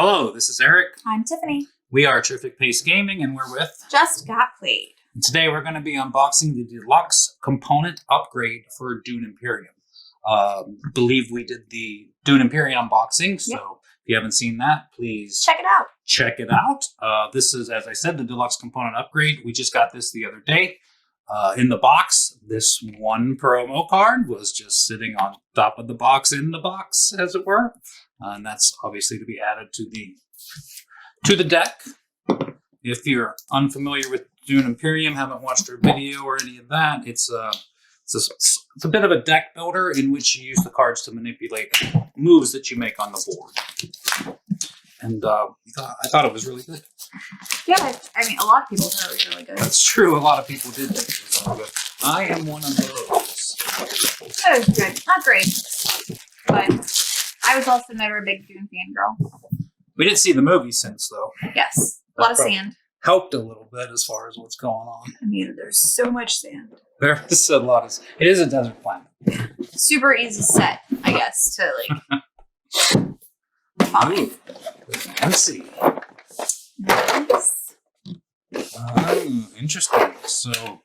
Hello, this is Eric. I'm Tiffany. We are Teriffic Pace Gaming, and we're with Just Got Played. And today we're going to be unboxing the deluxe component upgrade for Dune Imperium. Believe we did the Dune Imperium unboxing, so if you haven't seen that, please check it out. Check it out. This is, as I said, the deluxe component upgrade. We just got this the other day. In the box, this one promo card was just sitting on top of the box, in the box, as it were. And that's obviously to be added to the deck. If you're unfamiliar with Dune Imperium, haven't watched our video or any of that, it's a bit of a deck builder in which you use the cards to manipulate moves that you make on the board. And I thought it was really good. Yeah, I mean, a lot of people thought it was really good. That's true. A lot of people did think it was really good. I am one of those. It was good. Not great. But I was also never a big Dune fan girl. We did see the movie since, though. Yes. A lot of sand. Helped a little bit as far as what's going on. I mean, there's so much sand. There is a lot of... It is a desert planet. Super easy set, I guess, to find. Let's see. Nice. Oh, interesting. So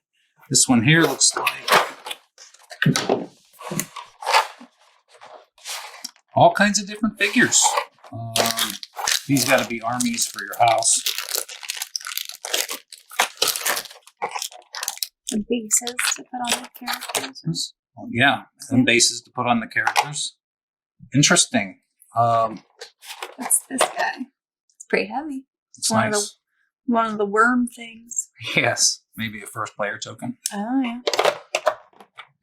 this one here looks like all kinds of different figures. These got to be armies for your house. The bases to put on the characters. Oh, yeah, and bases to put on the characters. Interesting. That's this guy. It's pretty heavy. It's nice. One of the worm things. Yes, maybe a first player token. Oh, yeah.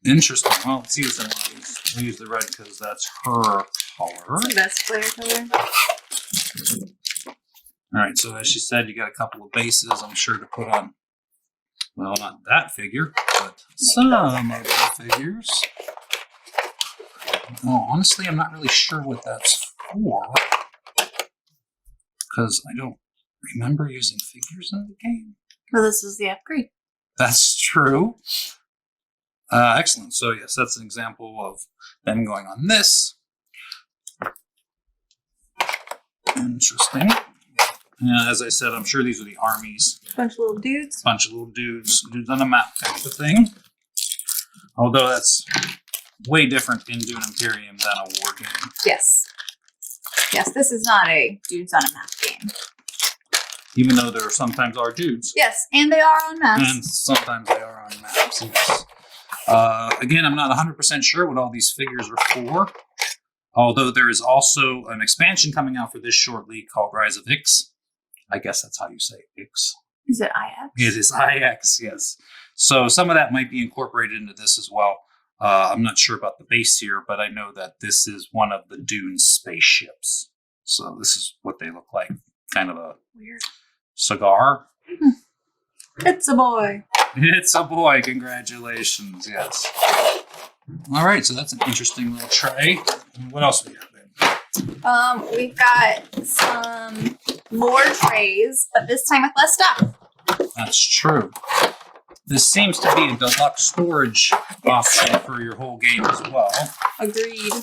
Interesting. Well, let's use one of these. We'll use the red because that's her color. It's the best player color. All right, so as she said, you got a couple of bases, I'm sure, to put on, well, not that figure, but some other figures. Well, honestly, I'm not really sure what that's for, because I don't remember using figures in the game. Well, this is the upgrade. That's true. Excellent. So, yes, that's an example of them going on this. Interesting. As I said, I'm sure these are the armies. Bunch of little dudes. Bunch of little dudes. Dudes on a map type of thing. Although that's way different in Dune Imperium than a war game. Yes. Yes, this is not a dudes on a map game. Even though there sometimes are dudes. Yes, and they are on maps. And sometimes they are on maps, yes. Again, I'm not 100% sure what all these figures are for. Although there is also an expansion coming out for this shortly called Rise of Ix. I guess that's how you say Ix. Is it IX? It is IX, yes. So some of that might be incorporated into this as well. I'm not sure about the base here, but I know that this is one of the Dune spaceships. So this is what they look like. Kind of a weird cigar. It's a boy. It's a boy. Congratulations. Yes. All right. So that's an interesting little tray. What else do we have there? We've got some more trays, but this time with less stuff. That's true. This seems to be a deluxe storage option for your whole game as well. Agreed.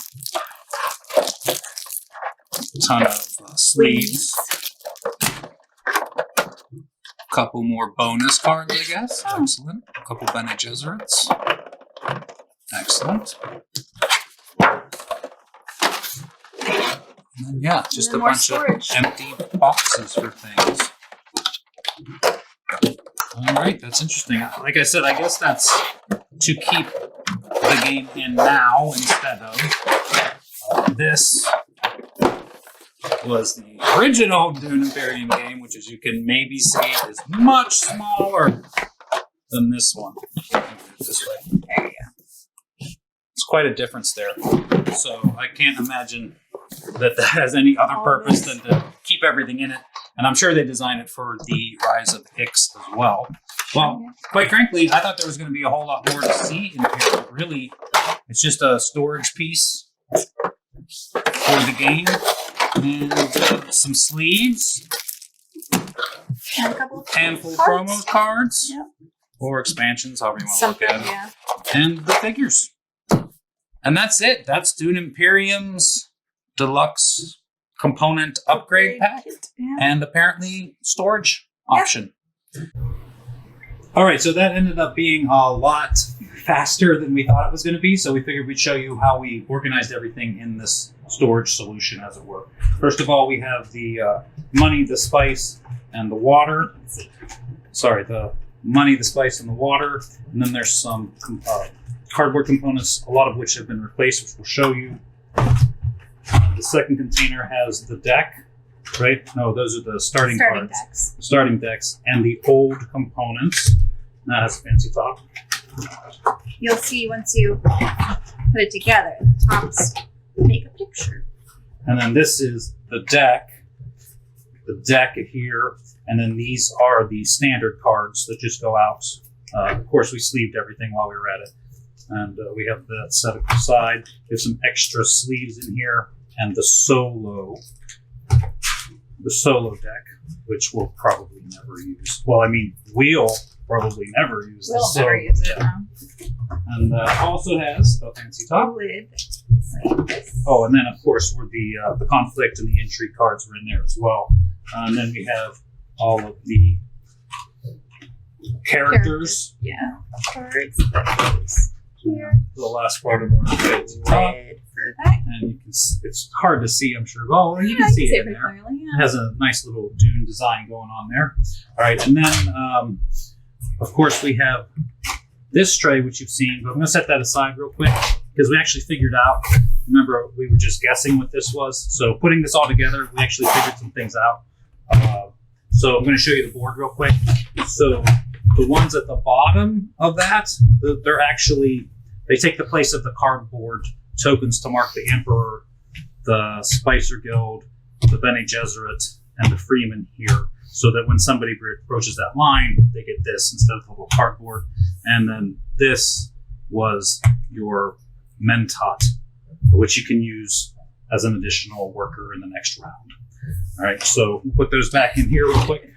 A ton of sleeves. Couple more bonus cards, I guess. Oh. Excellent. A couple Bene Gesserits. Excellent. And then, yeah, just a bunch of empty boxes for things. All right, that's interesting. Like I said, I guess that's to keep the game in now instead of this. Was the original Dune Imperium game, which, as you can maybe see, is much smaller than this one. This way. There you go. It's quite a difference there. So I can't imagine that has any other purpose than to keep everything in it. And I'm sure they designed it for the Rise of Ix as well. Well, quite frankly, I thought there was going to be a whole lot more to see in here, but really, it's just a storage piece for the game. And some sleeves. And a couple of handful of promo cards. Yep. Or expansions, however you want to look at it. Yeah. And the figures. And that's it. That's Dune Imperium's deluxe component upgrade pack Yeah. and apparently storage option. All right, so that ended up being a lot faster than we thought it was going to be. So we figured we'd show you how we organized everything in this storage solution, as it were. First of all, we have the money, the spice, and the water. Sorry, the money, the spice, and the water. And then there's some cardboard components, a lot of which have been replaced, which we'll show you. The second container has the deck, right? No, those are the starting cards. Decks. Starting decks, and the old components. That has a fancy top. You'll see once you put it together, the tops make a picture. And then this is the deck here, and then these are the standard cards that just go out. Of course, we sleeved everything while we were at it, and we have that set aside. There's some extra sleeves in here, and the solo deck, which we'll probably never use. Well, I mean, we'll probably never use We'll the never solo use it. deck. And also has a fancy top. Lid. Like this. Oh, and then of course were the conflict and the intrigue cards were in there as well. And then we have all of the characters. Yeah. Cards. Here. The last part of our fancy top. Lid for that. And you can. It's hard to see, I'm sure. Well, you Yeah, can see it in pretty there. clearly. It Yeah. has a nice little Dune design going on there. All right, and then of course we have this tray, which you've seen, but I'm going to set that aside real quick because we actually figured out. Remember, we were just guessing what this was. So putting this all together, we actually figured some things out. So I'm going to show you the board real quick. So the ones at the bottom of that, they're actually, they take the place of the cardboard tokens to mark the Emperor, the Spicer Guild, the Bene Gesserit, and the Freeman here. So that when somebody approaches that line, they get this instead of the little cardboard. And then this was your Mentat, which you can use as an additional worker in the next round. All right, so we'll put those back in here real quick.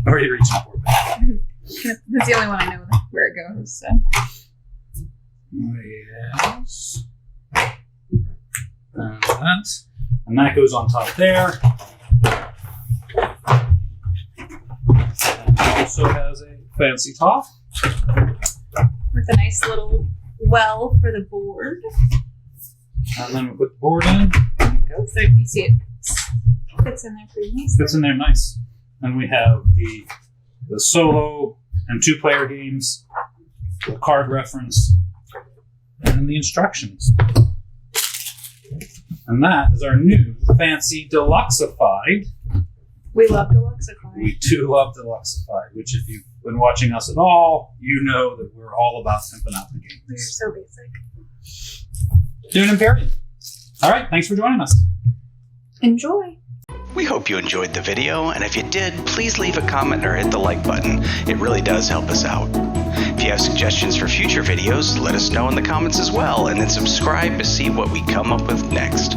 Already reaching for it back. That's the only one I know where it goes. So. Yes. And that goes on top there. And it also has a fancy top. With a nice little well for the board. And then we put the board in. There it goes. There you see it fits in there pretty nicely. Fits in there nice. And we have the solo and 2-player games, the card reference, and the instructions. And that is our new fancy Deluxeified. We love Deluxeified. We do love Deluxeified, which if you've been watching us at all, you know that we're all about pimping out the games. We're so basic. Dune Imperium. All right, thanks for joining us. Enjoy. We hope you enjoyed the video, and if you did, please leave a comment or hit the like button. It really does help us out. If you have suggestions for future videos, let us know in the comments as well, and then subscribe to see what we come up with next.